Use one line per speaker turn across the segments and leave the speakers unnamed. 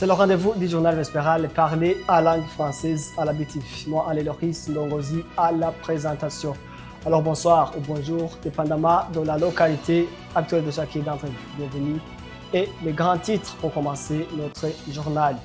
C'est le rendez-vous du journal Vespéral parlé à langue française à l'habitude. Moi, Alain Loris Ndongozi à la présentation. Alors bonsoir ou bonjour, dépendamment de la localité actuelle de chacun d'entre vous. Bienvenue. Et les grands titres pour commencer notre journal.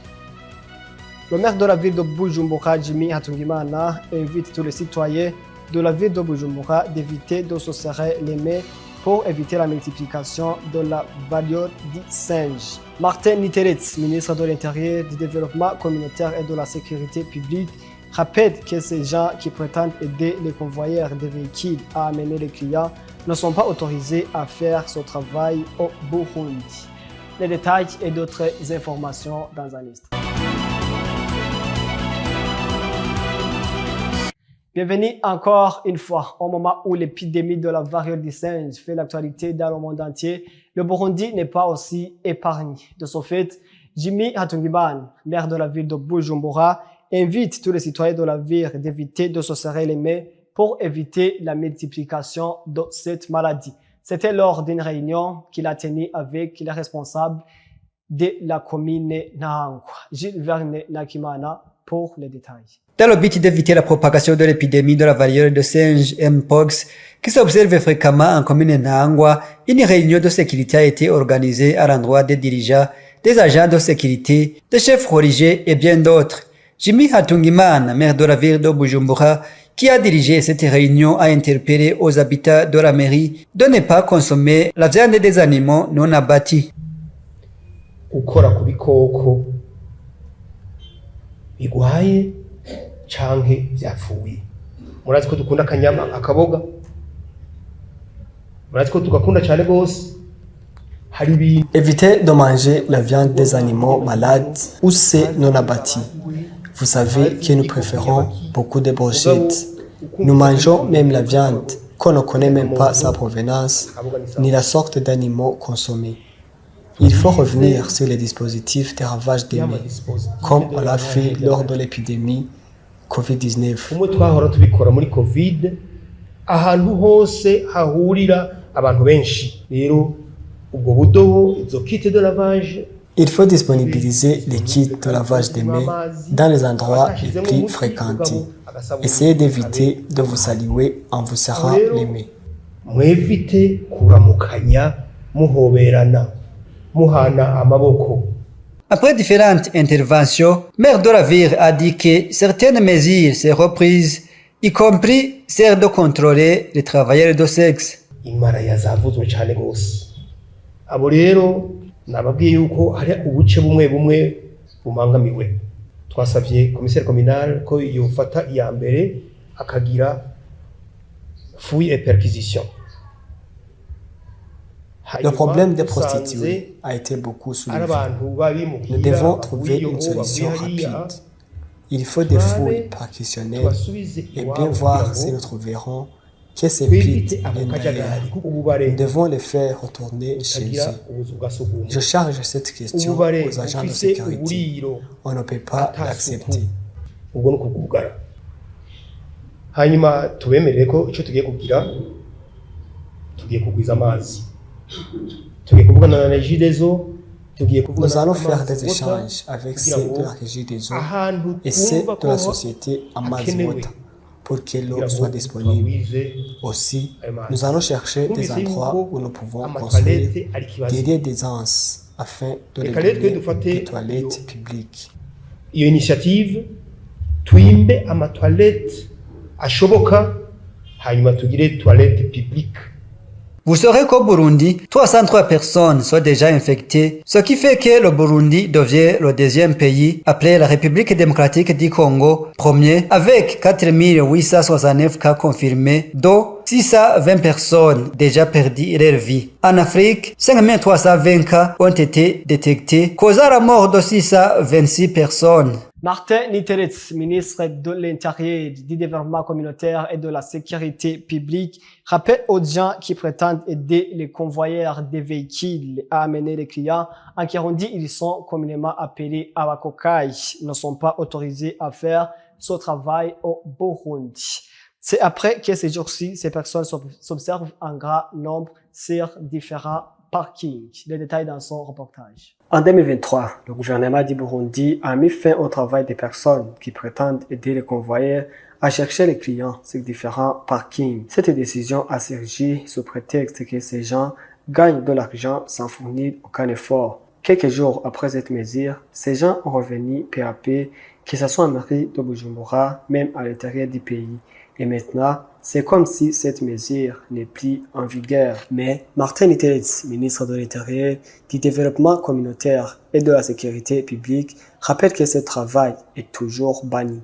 Le maire de la ville de Bujumbura, Jimmy Hatungimana, invite tous les citoyens de la ville de Bujumbura d'éviter de se serrer les mains pour éviter la multiplication de la variole du singe. Martin Niteretz, ministre de l'Intérieur, du Développement communautaire et de la Sécurité publique, rappelle que ces gens qui prétendent aider les convoyeurs de véhicules à amener les clients ne sont pas autorisés à faire ce travail au Burundi. Les détails et d'autres informations dans un instant. Bienvenue encore une fois. Au moment où l'épidémie de la variole du singe fait l'actualité dans le monde entier, le Burundi n'est pas aussi épargné. De ce fait, Jimmy Hatungimana, maire de la ville de Bujumbura, invite tous les citoyens de la ville d'éviter de se serrer les mains pour éviter la multiplication de cette maladie. C'était lors d'une réunion qu'il a tenue avec les responsables de la commune Nahangwa. Gilles Verne Nakimana pour les détails.
Dans le but d'éviter la propagation de l'épidémie de la variole de singe Mpox, qui s'observe fréquemment en commune Nahangwa, une réunion de sécurité a été organisée à l'endroit des dirigeants, des agents de sécurité, des chefs religieux et bien d'autres. Jimmy Hatungimana, maire de la ville de Bujumbura, qui a dirigé cette réunion, a interpellé aux habitants de la mairie de ne pas consommer la viande des animaux non abattus.
Gukora ku bikoko bigwaye canke vyapfuye. Murazi ko dukunda akanyama akaboga, murazi ko tugakunda cyane gose.
Évitez de manger la viande des animaux malades ou ceux non abattus. Vous savez que nous préférons beaucoup de brochettes. Nous mangeons même la viande qu'on ne connaît même pas sa provenance ni la sorte d'animaux consommés. Il faut revenir sur les dispositifs de ravage des mains, comme on l'a fait lors de l'épidémie COVID-19.
Umwe twahora tubikora muri COVID, ahantu hose hahurira abantu benshi. Rero ubwo budobo, izo kits de lavage,
il faut disponibiliser les kits de lavage des mains dans les endroits les plus fréquentés. Essayez d'éviter de vous saluer en vous serrant les mains.
Mwevite kuramukanya muhoberana muhana amaboko.
Après différentes interventions, maire de la ville a dit que certaines mesures seront prises, y compris celle de contrôler les travailleurs de sexe.
Imara yazavuzwe cyane gose. Abo rero nababwiye yuko hari ubuce bumwe bumangamiwe. Twasavye commissaire communal ko yofata iya mbere akagira fouille et perquisition.
Le problème des prostituées a été beaucoup soulevé. Nous devons trouver une solution rapide. Il faut des fouilles perquisitionnelles et bien voir si nous trouverons que ces pites viennent d'ailleurs. Nous devons les faire retourner chez eux. Je charge cette question aux agents de sécurité. On ne peut pas l'accepter.
Hanyuma tubemerere ko icyo tugiye kugira tugiye kugwiza amazi.
Nous allons faire des échanges avec ceux de la régie des eaux et ceux de la société Amazwater pour que l'eau soit disponible. Aussi, nous allons chercher des endroits où nous pouvons construire des anses afin de réguler les toilettes publiques.
Iyo initiative twimbe amatoilette ashoboka hanyuma tugire toilette publique.
Vous saurez qu'au Burundi, 303 personnes sont déjà infectées, ce qui fait que le Burundi devient le deuxième pays après la République démocratique du Congo, premier avec 4869 cas confirmés, dont 620 personnes déjà perdu leur vie. En Afrique, 5320 cas ont été détectés, causant la mort de 626 personnes.
Martin Niteretz, ministre de l'Intérieur, du Développement communautaire et de la Sécurité publique, rappelle aux gens qui prétendent aider les convoyeurs des véhicules à amener les clients. En Kirundi, ils sont communément appelés Abakokai, ne sont pas autorisés à faire ce travail au Burundi. C'est après que ces jours-ci, ces personnes s'observent en grand nombre sur différents parking. Les détails dans son reportage. En 2023, le gouvernement du Burundi a mis fin au travail des personnes qui prétendent aider les convoyeurs à chercher les clients sur différents parkings. Cette décision a surgi sous prétexte que ces gens gagnent de l'argent sans fournir aucun effort. Quelques jours après cette mesure, ces gens ont revenu peu à peu, que ce soit en mairie de Bujumbura, même à l'intérieur du pays. Et maintenant, c'est comme si cette mesure n'est plus en vigueur. Mais Martin Nitelitz, ministre de l'Intérieur, du Développement communautaire et de la Sécurité publique, rappelle que ce travail est toujours banni.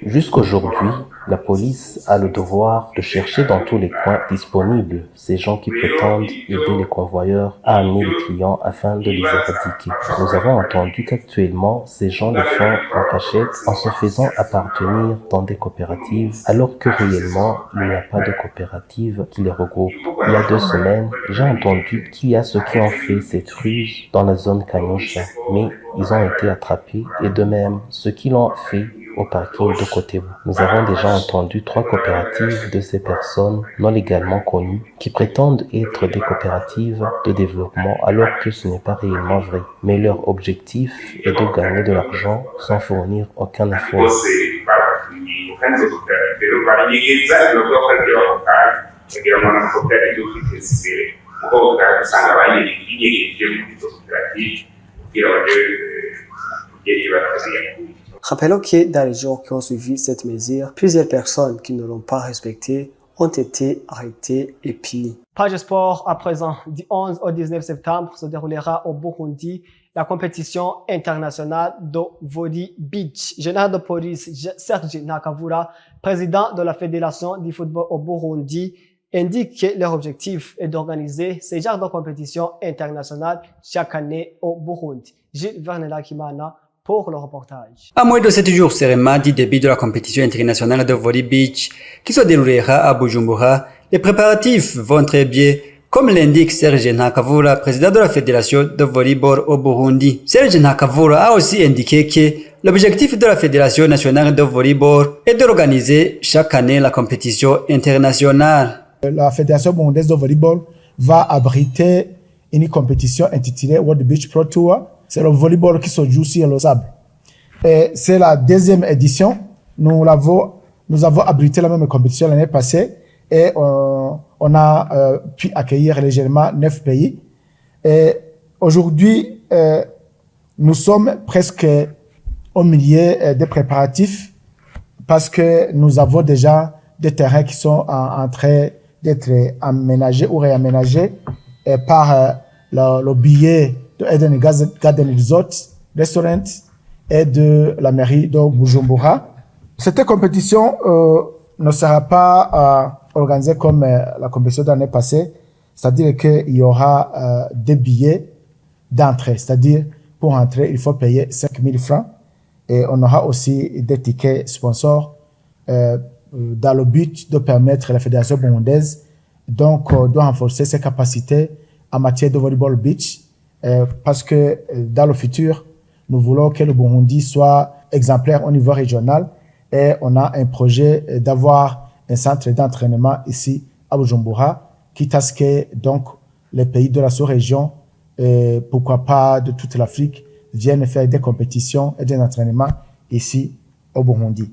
Jusqu'aujourd'hui, la police a le devoir de chercher dans tous les coins disponibles ces gens qui prétendent aider les convoyeurs à amener les clients afin de les éradiquer. Nous avons entendu qu'actuellement, ces gens le font en cachette en se faisant appartenir dans des coopératives, alors que réellement, il n'y a pas de coopérative qui les regroupe. Il y a 2 semaines, j'ai entendu qu'il y a ceux qui ont fait cette ruse dans la zone Kanyosha, mais ils ont été attrapés et de même, ceux qui l'ont fait au parking de Kotebu. Nous avons déjà entendu 3 coopératives de ces personnes non légalement connues qui prétendent être des coopératives de développement alors que ce n'est pas réellement vrai. Mais leur objectif est de gagner de l'argent sans fournir aucun effort.
Rappelons que dans les jours qui ont suivi cette mesure, plusieurs personnes qui ne l'ont pas respectée ont été arrêtées et punies. Page sport à présent. Du 11 au 19 septembre se déroulera au Burundi la compétition internationale de Voli Beach. Général de police Serge Nakavura, président de la Fédération du football au Burundi, indique que leur objectif est d'organiser ce genre de compétition internationale chaque année au Burundi. Gilles Vernela Kimana pour le reportage.
À moins de 7 jours seulement du début de la compétition internationale de volley beach qui se déroulera à Bujumbura, les préparatifs vont très bien, comme l'indique Serge Nakavura, président de la Fédération de volleyball au Burundi. Serge Nakavura a aussi indiqué que l'objectif de la Fédération nationale de volleyball est d'organiser chaque année la compétition internationale.
La Fédération burundaise de volleyball va abriter une compétition intitulée World Beach Pro Tour. C'est le volleyball qui se joue sur le sable. C'est la 2e édition. Nous avons abrité la même compétition l'année passée et on a pu accueillir légèrement 9 pays. Aujourd'hui, nous sommes presque au milieu des préparatifs parce que nous avons déjà des terrains qui sont en train d'être aménagés ou réaménagés par le billet de Eden Garden Resort Restaurant et de la mairie de Bujumbura. Cette compétition ne sera pas organisée comme la compétition de l'année passée, c'est-à-dire qu'il y aura des billets d'entrée, c'est-à-dire pour entrer, il faut payer 5 000 francs et on aura aussi des tickets sponsors dans le but de permettre à la Fédération burundaise donc de renforcer ses capacités en matière de volleyball beach. Parce que dans le futur, nous voulons que le Burundi soit exemplaire au niveau régional et on a un projet d'avoir un centre d'entraînement ici à Bujumbura, quitte à ce que donc les pays de la sous-région, pourquoi pas de toute l'Afrique, viennent faire des compétitions et des entraînements ici au Burundi.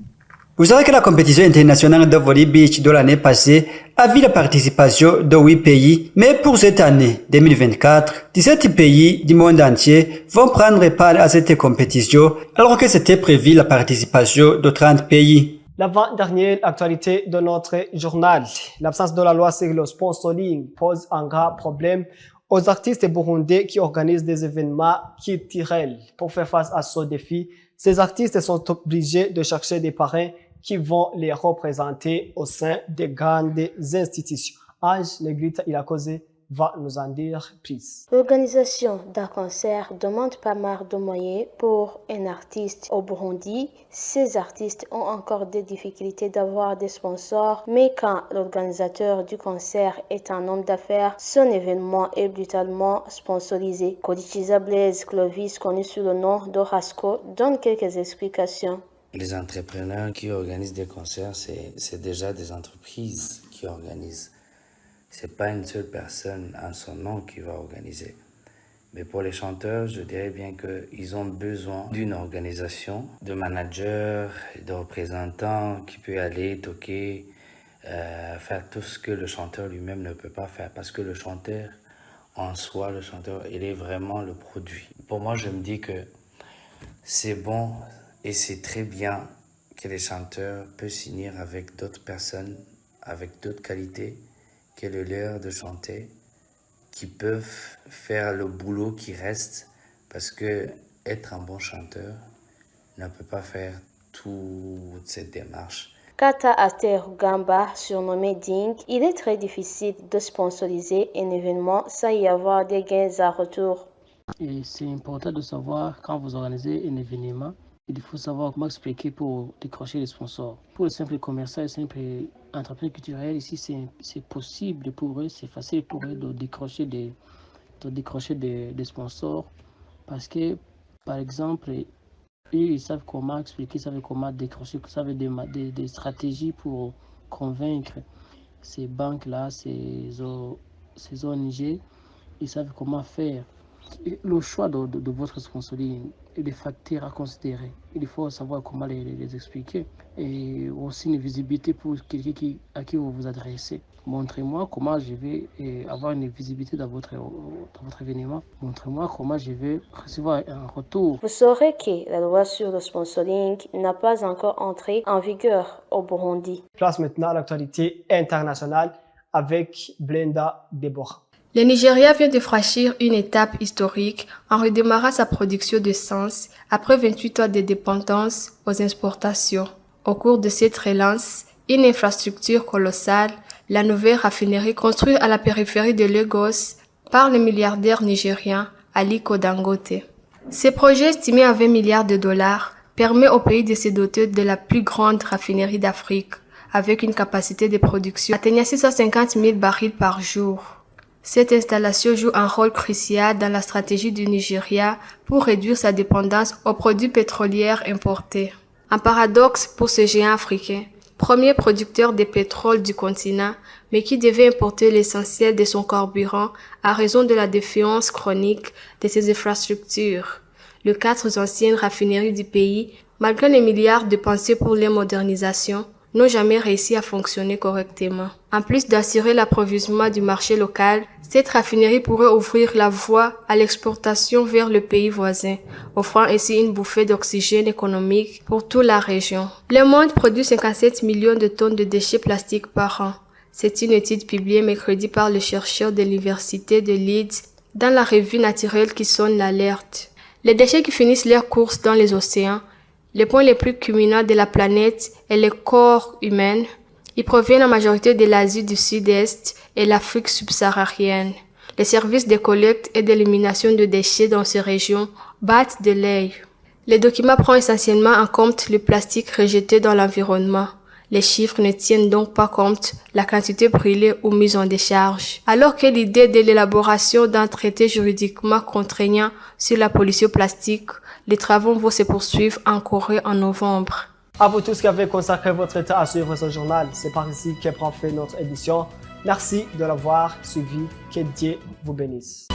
Vous savez que la compétition internationale de volley beach de l'année passée a vu la participation de 8 pays, mais pour cette année 2024, 17 pays du monde entier vont prendre part à cette compétition, alors que c'était prévu la participation de 30 pays.
L'avant-dernière actualité de notre journal, l'absence de la loi sur le sponsoring pose un grave problème aux artistes burundais qui organisent des événements culturels. Pour faire face à ce défi, ces artistes sont obligés de chercher des parrains qui vont les représenter au sein des grandes institutions. Ange Negrita Ilakoze va nous en dire plus.
L'organisation d'un concert demande pas mal de moyens pour un artiste au Burundi. Ces artistes ont encore des difficultés d'avoir des sponsors, mais quand l'organisateur du concert est un homme d'affaires, son événement est brutalement sponsorisé. Codichiza Blaise Clovis, connu sous le nom de Rasco, donne quelques explications.
Les entrepreneurs qui organisent des concerts, c'est déjà des entreprises qui organisent. C'est pas une seule personne en son nom qui va organiser. Mais pour les chanteurs, je dirais bien qu'ils ont besoin d'une organisation, de managers, de représentants qui peut aller toquer, faire tout ce que le chanteur lui-même ne peut pas faire. Parce que le chanteur, en soi, le chanteur, il est vraiment le produit. Pour moi, je me dis que c'est bon et c'est très bien que les chanteurs peuvent signer avec d'autres personnes, avec d'autres qualités que le leur de chanter, qui peuvent faire le boulot qui reste, parce que être un bon chanteur ne peut pas faire toute cette démarche.
Quant à Aster Gamba, surnommé Ding, il est très difficile de sponsoriser un événement sans y avoir des gains à retour.
Et c'est important de savoir, quand vous organisez un événement, il faut savoir comment expliquer pour décrocher les sponsors. Pour les simples commerçants et les simples entrepreneurs culturels, ici c'est possible pour eux, c'est facile pour eux de décrocher des sponsors, parce que, par exemple, ils savent comment expliquer, ils savent comment décrocher, ils savent des stratégies pour convaincre ces banques-là, ces ONG, ils savent comment faire. Le choix de votre sponsoring et des facteurs à considérer. Il faut savoir comment les expliquer. Et aussi une visibilité pour quelqu'un à qui vous vous adressez. Montrez-moi comment je vais avoir une visibilité dans votre événement. Montrez-moi comment je vais recevoir un retour.
Vous saurez que la loi sur le sponsoring n'a pas encore entré en vigueur au Burundi.
Place maintenant à l'actualité internationale avec Blenda Deborah.
Le Nigeria vient de franchir une étape historique en redémarrant sa production d'essence après 28 ans de dépendance aux exportations. Au cours de cette relance, une infrastructure colossale, la nouvelle raffinerie construite à la périphérie de Lagos par le milliardaire nigérien Aliko Dangote. Ce projet, estimé à 20 milliards de dollars, permet au pays de se doter de la plus grande raffinerie d'Afrique, avec une capacité de production atteignant 650 000 barils par jour. Cette installation joue un rôle crucial dans la stratégie du Nigeria pour réduire sa dépendance aux produits pétroliers importés. Un paradoxe pour ce géant africain, premier producteur de pétrole du continent, mais qui devait importer l'essentiel de son carburant à raison de la défiance chronique de ses infrastructures. Les 4 anciennes raffineries du pays, malgré les milliards dépensés pour les modernisations, n'ont jamais réussi à fonctionner correctement. En plus d'assurer l'approvisionnement du marché local, cette raffinerie pourrait ouvrir la voie à l'exportation vers le pays voisin, offrant ainsi une bouffée d'oxygène économique pour toute la région. Le monde produit 57 millions de tonnes de déchets plastiques par an. C'est une étude publiée mercredi par le chercheur de l'université de Leeds dans la revue naturelle qui sonne l'alerte. Les déchets qui finissent leur course dans les océans, les points les plus culminants de la planète et les corps humains, ils proviennent en majorité de l'Asie du Sud-Est et l'Afrique subsaharienne. Les services de collecte et d'élimination de déchets dans ces régions battent de l'aile. Les documents prennent essentiellement en compte le plastique rejeté dans l'environnement. Les chiffres ne tiennent donc pas compte la quantité brûlée ou mise en décharge. Alors que l'idée de l'élaboration d'un traité juridiquement contraignant sur la pollution plastique, les travaux vont se poursuivre en Corée en novembre.
À vous tous qui avez consacré votre temps à suivre ce journal, c'est par ici que prend fin notre édition. Merci de l'avoir suivi. Que Dieu vous bénisse.